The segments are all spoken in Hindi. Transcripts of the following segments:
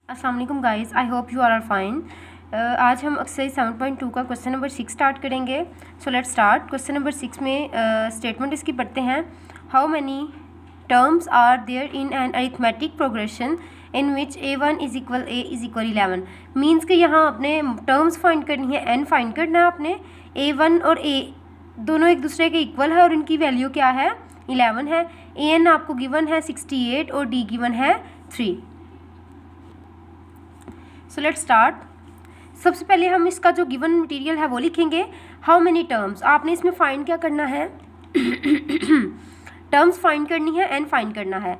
अस्सलाम वालेकुम guys, I hope you are fine. आज हम एक्सरसाइज 7.2 का क्वेश्चन नंबर 6 स्टार्ट करेंगे। So let's start. Question number 6 में स्टेटमेंट इसकी पढ़ते हैं। How many terms are there in an arithmetic progression in which a1 is equal a is equal 11। Means कि यहाँ अपने टर्म्स फाइंड करनी है, n फाइंड करना है आपने। a1 और a दोनों एक दूसरे के इक्वल है और इनकी वैल्यू क्या है, 11 है। an आपको गिवन है 68 और d गिवन है 3। सो लेट्स स्टार्ट। सबसे पहले हम इसका जो गिवन मटेरियल है वो लिखेंगे। हाउ मेनी टर्म्स, आपने इसमें फाइंड क्या करना है टर्म्स फाइंड करनी है, एन फाइंड करना है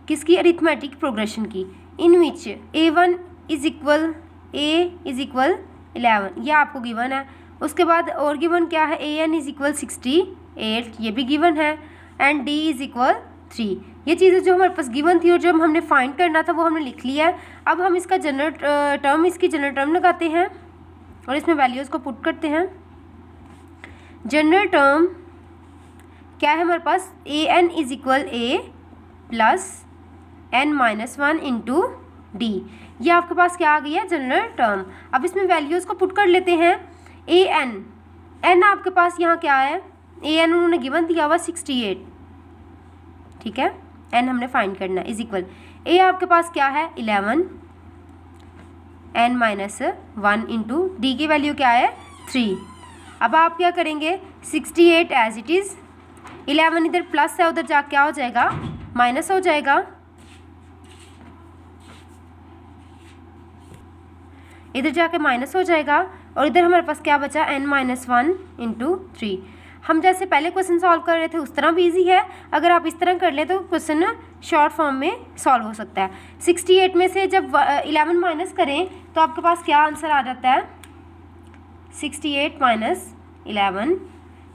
किसकी, अरिथमेटिक प्रोग्रेशन की। इन which a1 is equal a is equal 11, ये आपको गिवन है। उसके बाद और गिवन क्या है, an इज इक्वल 68, ये भी गिवन है, एंड d इज इक्वल 3। ये चीज़ें जो हमारे पास गिवन थी और जो हमने फाइंड करना था वो हमने लिख लिया है। अब हम इसका जनरल टर्म, इसकी जनरल टर्म लगाते हैं और इसमें वैल्यूज़ को पुट करते हैं। जनरल टर्म क्या है हमारे पास, an is equal a plus n-1 into D. ये आपके पास क्या आ गई है, जनरल टर्म। अब इसमें वैल्यूज़ को पुट कर लेते हैं। n आपके पास यहाँ क्या है, an उन्होंने गिवन दिया हुआ 68, ठीक है। n हमने फाइंड करना है, इज इक्वल a आपके पास क्या है 11, n-1 इंटू डी की वैल्यू क्या है 3। अब आप क्या करेंगे, 68 एज इट इज़, 11 इधर प्लस है, उधर जा क्या हो जाएगा, माइनस हो जाएगा। इधर जाके माइनस हो जाएगा और इधर हमारे पास क्या बचा, n-1 इंटू 3। हम जैसे पहले क्वेश्चन सॉल्व कर रहे थे उस तरह भी इजी है। अगर आप इस तरह कर ले तो क्वेश्चन शॉर्ट फॉर्म में सॉल्व हो सकता है। 68 में से जब 11 माइनस करें तो आपके पास क्या आंसर आ जाता है, 68 माइनस 11,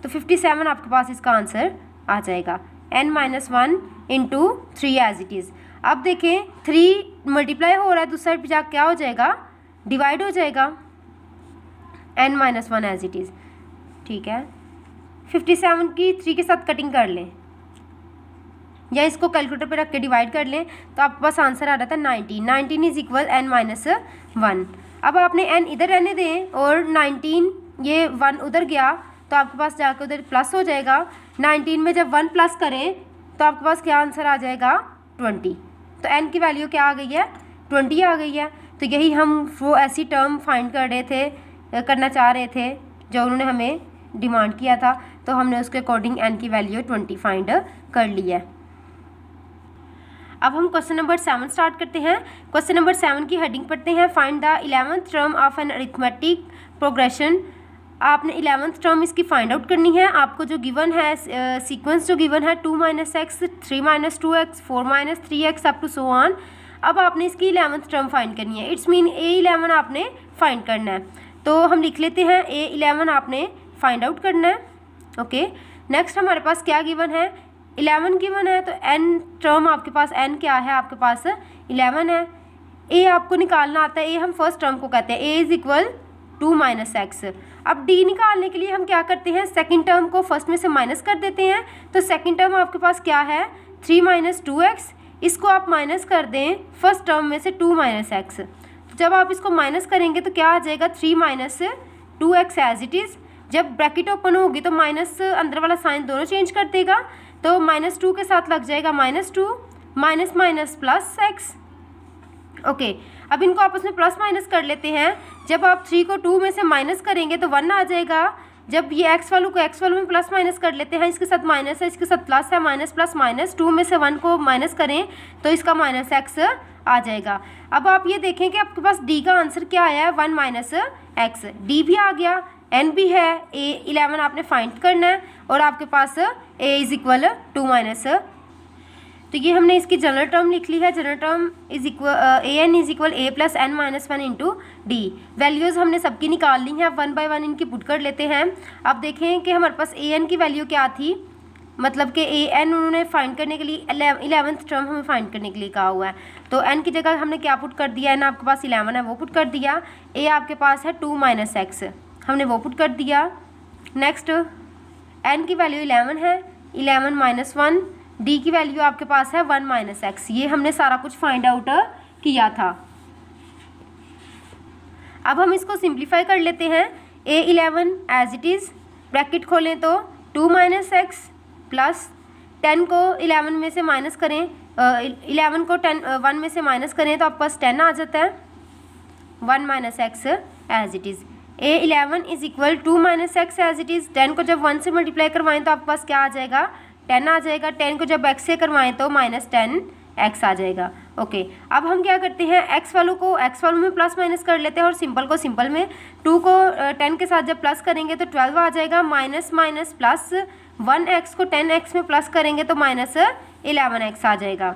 तो 57 आपके पास इसका आंसर आ जाएगा। n-1 into 3 as it is. अब देखें 3 मल्टीप्लाई हो रहा है, दूसरी साइड पर जाकर क्या हो जाएगा, डिवाइड हो जाएगा, n-1 एज इट इज़, ठीक है। 57 की 3 के साथ कटिंग कर लें या इसको कैलकुलेटर पे रख के डिवाइड कर लें तो आपके पास आंसर आ जाता है 19 इज इक्वल n-1। अब आपने n इधर रहने दें और 19 ये 1 उधर गया तो आपके पास जाकर उधर प्लस हो जाएगा। 19 में जब 1 प्लस करें तो आपके पास क्या आंसर आ जाएगा, 20। तो n की वैल्यू क्या आ गई है, 20 आ गई है। तो यही हम वो ऐसी टर्म फाइंड कर रहे थे, करना चाह रहे थे जो उन्होंने हमें डिमांड किया था, तो हमने उसके अकॉर्डिंग n की वैल्यू 20 फाइंड कर ली है। अब हम क्वेश्चन नंबर 7 स्टार्ट करते हैं। क्वेश्चन नंबर 7 की हेडिंग पढ़ते हैं। Find the 11th term of an arithmetic progression. आपने 11th टर्म इसकी फाइंड आउट करनी है। आपको जो गिवन है सीक्वेंस जो गिवन है 2 - x, 3 - 2x, 4 - 3x up to so on. अब आपने इसकी 11th टर्म फाइंड करनी है। इट्स मीन a11 आपने फाइंड करना है। तो हम लिख लेते हैं a11 आपने फाइंड आउट करना है। ओके, नेक्स्ट हमारे पास क्या गिवन है, 11 गिवन है, तो n टर्म आपके पास n क्या है, आपके पास 11 है। a आपको निकालना आता है, a हम फर्स्ट टर्म को कहते हैं, a इज इक्वल 2 - x। अब d निकालने के लिए हम क्या करते हैं, सेकंड टर्म को फर्स्ट में से माइनस कर देते हैं। तो सेकंड टर्म आपके पास क्या है, 3 - 2x, इसको आप माइनस कर दें फर्स्ट टर्म में से 2 - x। जब आप इसको माइनस करेंगे तो क्या आ जाएगा, 3 - 2x एज इट इज़। जब ब्रैकेट ओपन होगी तो माइनस अंदर वाला साइन दोनों चेंज कर देगा, तो -2 के साथ लग जाएगा -2, minus minus plus x। Okay, अब इनको आपस में प्लस माइनस कर लेते हैं। जब आप 3 को 2 में से माइनस करेंगे तो 1 आ जाएगा। जब ये x वालों को x वालों में प्लस माइनस कर लेते हैं, इसके साथ माइनस है, इसके साथ प्लस है, माइनस प्लस माइनस, 2 में से 1 को माइनस करें तो इसका -x आ जाएगा। अब आप ये देखें कि आपके पास d का आंसर क्या आया है, 1 - x। d भी आ गया, n भी है, a11 आपने फाइंड करना है और आपके पास a इज इक्वल 2 - तो ये हमने इसकी जनरल टर्म लिख ली है। General term is equal an is equal a plus n-1 into D. Values हमने सबकी निकाल ली हैं। अब 1 बाय 1 इनकी पुट कर लेते हैं। अब देखें कि हमारे पास an की वैल्यू क्या थी, मतलब कि an उन्होंने फाइंड करने के लिए 11th टर्म हमें फाइंड करने के लिए कहा हुआ है। तो n की जगह हमने क्या पुट कर दिया, n आपके पास 11 है वो पुट कर दिया, a आपके पास है 2 - x हमने वो पुट कर दिया। नेक्स्ट n की वैल्यू 11 है, 11 - 1, d की वैल्यू आपके पास है 1 - x। ये हमने सारा कुछ फाइंड आउट किया था। अब हम इसको सिंप्लीफाई कर लेते हैं। A11 as it is, bracket खोलें तो 2 - x प्लस 10 को 11 में से माइनस करें, 11 को 1 में से माइनस करें तो आपके पास 10 आ जाता है, 1 - x as it is. A11 is equal 2 - x as it is. 10 को जब 1 से मल्टीप्लाई करवाएं तो आपके पास क्या आ जाएगा, 10 आ जाएगा। 10 को जब x से करवाएं तो -10x आ जाएगा। ओके, अब हम क्या करते हैं, x वालों में प्लस माइनस कर लेते हैं और सिंपल को सिंपल में। 2 को 10 के साथ जब प्लस करेंगे तो 12 आ जाएगा, माइनस माइनस प्लस, 1x को 10x में प्लस करेंगे तो -11x आ जाएगा।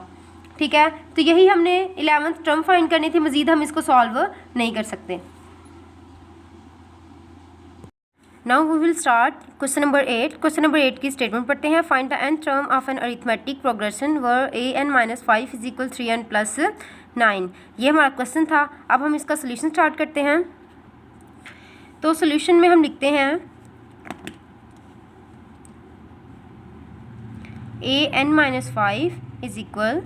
ठीक है, तो यही हमने 11th टर्म फाइंड करनी थी, मज़ीद हम इसको सॉल्व नहीं कर सकते। Now we will start question number 8। Question number 8 की स्टेटमेंट पढ़ते हैं। Find the nth term of an arithmetic progression where an-5 is equal 3n + 9। ये हमारा क्वेश्चन था। अब हम इसका सोल्यूशन स्टार्ट करते हैं। तो सोल्यूशन में हम लिखते हैं an-5 इज इक्वल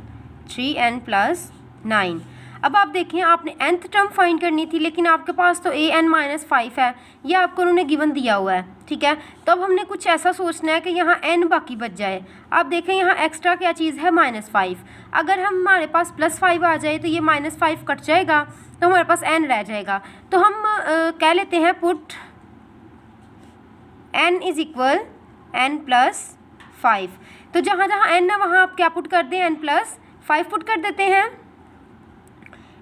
3n + 9। अब आप देखें, आपने nth टर्म फाइंड करनी थी लेकिन आपके पास तो an-5 है, ये आपको उन्होंने गिवन दिया हुआ है। ठीक है, तो अब हमने कुछ ऐसा सोचना है कि यहाँ n बाकी बच जाए। आप देखें यहाँ एक्स्ट्रा क्या चीज़ है, -5। अगर हमारे पास +5 आ जाए तो ये -5 कट जाएगा तो हमारे पास n रह जाएगा। तो हम कह लेते हैं put n is equal n + 5। तो जहाँ जहाँ n है वहाँ आप क्या पुट कर दें, n + 5 पुट कर देते हैं।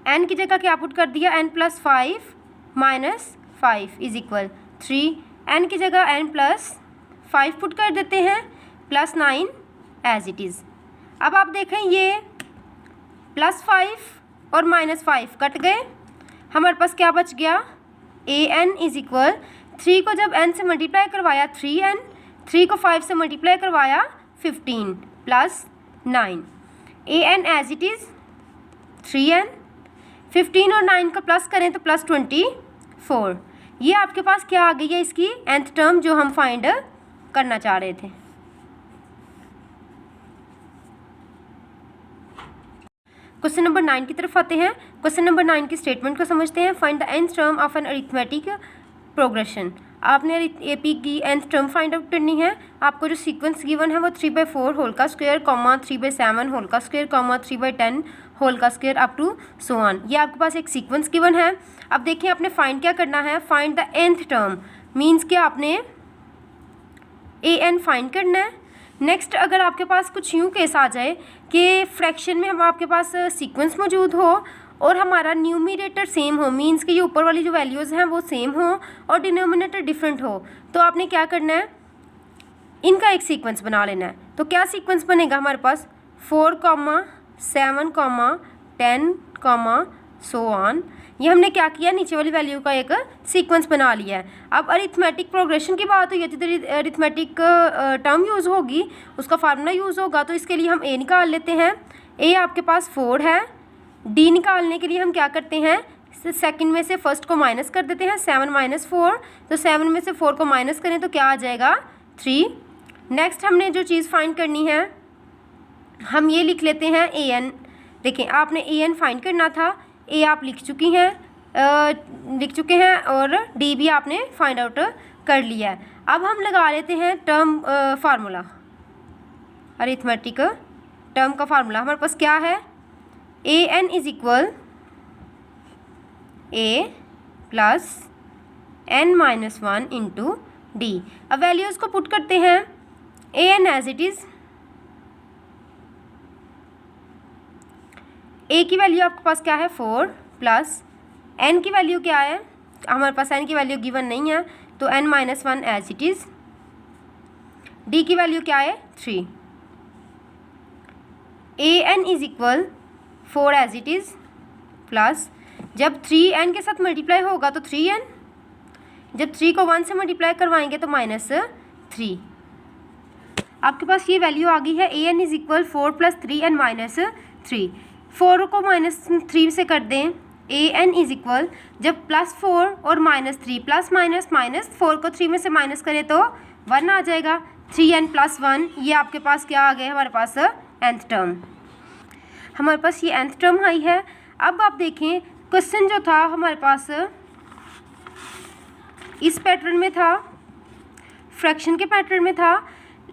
n की जगह क्या पुट कर दिया, n + 5 - 5 इज इक्वल 3। n की जगह n + 5 पुट कर देते हैं, +9 एज इट इज़। अब आप देखें ये +5 और -5 कट गए, हमारे पास क्या बच गया, an इज इक्वल 3 को जब n से मल्टीप्लाई करवाया 3n, 3 को 5 से मल्टीप्लाई करवाया 15 + 9। an as it is 3n, 15 और 9 का प्लस करें तो +24। ये आपके पास क्या आ गई है, इसकी nth टर्म जो हम फाइंड करना चाह रहे थे। क्वेश्चन नंबर 9 की तरफ आते हैं। क्वेश्चन नंबर 9 की स्टेटमेंट को समझते हैं। Find the nth term of an arithmetic progression. आपने AP की nth टर्म फाइंड आउट करनी है। आपको जो सीक्वेंस गिवन है वो 3/4 होल का स्क्वायर, 3/7 होल का स्क्वायर, 3/10 होल का square up to so on. ये आपके पास एक सीक्वेंस गिवन है। अब देखिए आपने फाइंड क्या करना है, find the nth term means कि आपने an फाइंड करना है। नेक्स्ट, अगर आपके पास कुछ यूँ केस आ जाए कि फ्रैक्शन में हम आपके पास सीक्वेंस मौजूद हो और हमारा न्यूमरेटर सेम हो, मीन्स कि ये ऊपर वाली जो वैल्यूज़ हैं वो सेम हो और डिनोमिनेटर डिफरेंट हो, तो आपने क्या करना है, इनका एक सीक्वेंस बना लेना है। तो क्या सीक्वेंस बनेगा हमारे पास, 4, 7, 10, सो ऑन। ये हमने क्या किया, नीचे वाली वैल्यू का एक सीक्वेंस बना लिया है। अब अरिथमेटिक प्रोग्रेशन की बात हुई है तो अरिथमेटिक टर्म यूज़ होगी, उसका फार्मूला यूज़ होगा। तो इसके लिए हम a निकाल लेते हैं। a आपके पास 4 है। d निकालने के लिए हम क्या करते हैं, सेकंड में से फर्स्ट को माइनस कर देते हैं, 7 - 4। तो 7 में से 4 को माइनस करें तो क्या आ जाएगा, 3। नेक्स्ट हमने जो चीज़ फाइंड करनी है हम ये लिख लेते हैं an। देखें, आपने an फाइंड करना था, a आप लिख चुके हैं और d भी आपने फाइंड आउट कर लिया है। अब हम लगा लेते हैं टर्म फार्मूला, अरिथमेटिक टर्म का फार्मूला हमारे पास क्या है, an is equal a + n-1 into d। अब वैल्यूज़ को पुट करते हैं, an as it is, a की वैल्यू आपके पास क्या है 4 प्लस n की वैल्यू क्या है, हमारे पास n की वैल्यू गिवन नहीं है तो n-1 as it is, d की वैल्यू क्या है 3। an is equal 4 as it is plus, जब 3n के साथ मल्टीप्लाई होगा तो 3n, जब 3 को 1 से मल्टीप्लाई करवाएंगे तो -3। आपके पास ये वैल्यू आ गई है, an इज इक्वल 4 + 3n - 3। 4 को -3 से कर दें, an इज इक्वल, जब +4 और -3 प्लस माइनस 4 को 3 में से माइनस करें तो 1 आ जाएगा, 3n + 1। ये आपके पास क्या आ गया, हमारे पास nth टर्म, हमारे पास ये nth टर्म आई है। अब आप देखें क्वेश्चन जो था हमारे पास इस पैटर्न में था, फ्रैक्शन के पैटर्न में था,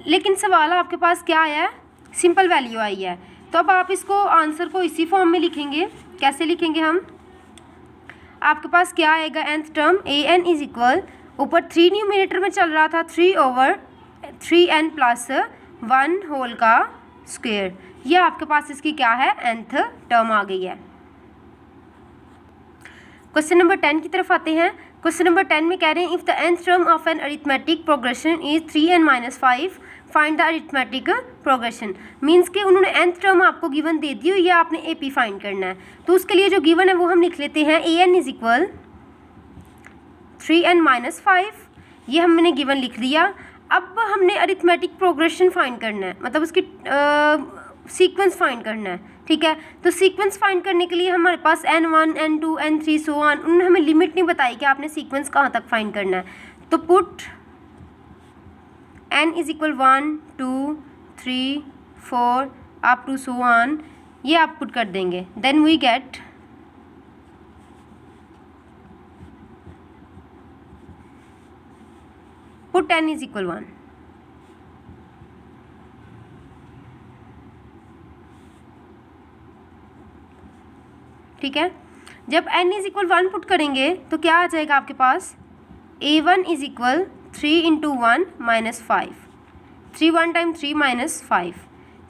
लेकिन सवाल आपके पास क्या आया है, सिंपल वैल्यू आई है। तो अब आप इसको आंसर को इसी फॉर्म में लिखेंगे। कैसे लिखेंगे हम, आपके पास क्या आएगा, nth term an is equal, ऊपर 3 न्यूमरेटर में चल रहा था 3/3n प्लस 1 होल का स्क्वायर, ये आपके पास इसकी क्या है, nth टर्म आ गई है। क्वेश्चन नंबर 10 की तरफ आते हैं। क्वेश्चन नंबर 10 में कह रहे हैं if the nth term of an arithmetic progression is 3n-5 find the arithmetic progression. Means के उन्होंने nth टर्म आपको गिवन दे दी हुई है, आपने AP फाइंड करना है। तो उसके लिए जो गिवन है वो हम लिख लेते हैं, an इज इक्वल 3n-5, ये हमने गिवन लिख दिया। अब हमने अरिथमेटिक प्रोग्रेशन फाइंड करना है, मतलब उसकी सीक्वेंस फाइंड करना है, ठीक है। तो सीक्वेंस फाइंड करने के लिए हमारे पास n1, n2, n3 so on, उन्होंने हमें लिमिट नहीं बताई कि आपने सीक्वेंस कहाँ तक फाइंड करना है। तो put n is equal 1, 2, 3, 4 up to so on, ये आप पुट कर देंगे। Then we get put n is equal 1। ठीक है, जब n इज इक्वल 1 पुट करेंगे तो क्या आ जाएगा आपके पास, a1 is equal 3 into 1 minus 5, 3 1 time 3 minus 5,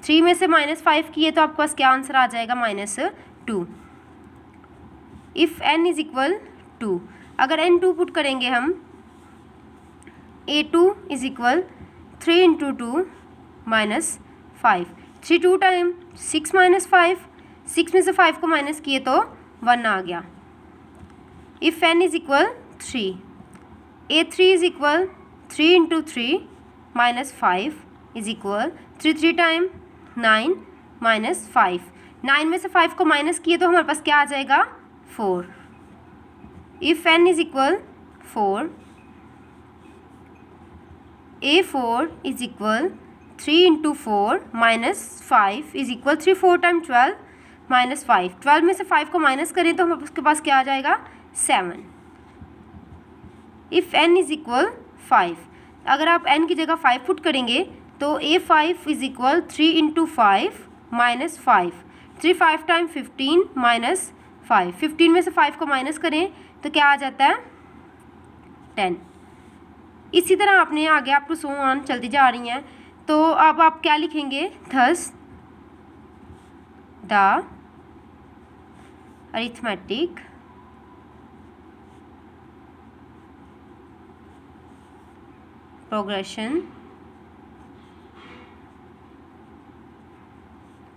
3 में से -5 किए तो आपके पास क्या आंसर आ जाएगा, -2। इफ़ n इज इक्वल 2, अगर n2 पुट करेंगे हम, a2 is equal 3 into 2 minus 5, 3 2 time 6 minus 5, 6 में से 5 को माइनस किए तो 1 आ गया। If n is equal 3, a3 is equal 3 into 3 minus 5 is equal 3 3 time 9 minus 5, 9 में से 5 को माइनस किए तो हमारे पास क्या आ जाएगा, 4। If n is equal 4, a4 is equal 3 into 4 minus 5 is equal 3 4 time 12 minus 5, 12 में से 5 को माइनस करें तो हम उसके पास क्या आ जाएगा, 7। इफ़ n इज इक्वल 5, अगर आप n की जगह 5 पुट करेंगे तो a5 is equal 3 into 5 minus 5, 3 5 time 15 minus 5, 15 में से 5 को माइनस करें तो क्या आ जाता है, 10। इसी तरह आपने आगे आप टू सो ऑन चलती जा रही हैं। तो अब आप क्या लिखेंगे, thus the arithmetic progression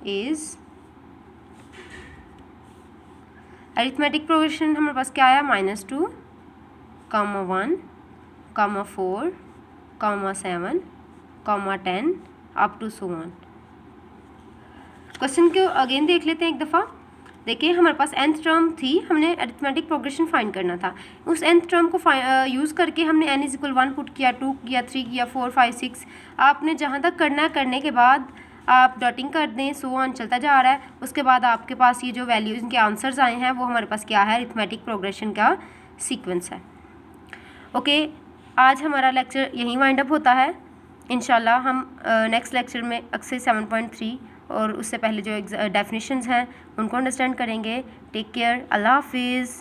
is, arithmetic progression हमारे पास क्या आया, -2, 1, 4, 7, 10 up to so on. Question को अगेन देख लेते हैं एक दफ़ा। देखिए हमारे पास nth टर्म थी, हमने अरिथमेटिक प्रोग्रेशन फाइंड करना था। उस nth टर्म को यूज़ करके हमने n इज इक्वल 1 पुट किया, 2 किया, 3 किया, 4 5 6, आपने जहाँ तक करना है करने के बाद आप डॉटिंग कर दें, सो ऑन चलता जा रहा है। उसके बाद आपके पास ये जो वैल्यूज़ इनके आंसर्स आए हैं वो हमारे पास क्या है, अरिथमेटिक प्रोग्रेशन का सीक्वेंस है। ओके, आज हमारा लेक्चर यहीं वाइंड अप होता है। इंशाल्लाह हम नेक्स्ट लेक्चर में एक्सरसाइज 7.3 और उससे पहले जो डेफिनेशंस हैं उनको अंडरस्टैंड करेंगे। टेक केयर, अल्लाह हाफिज़।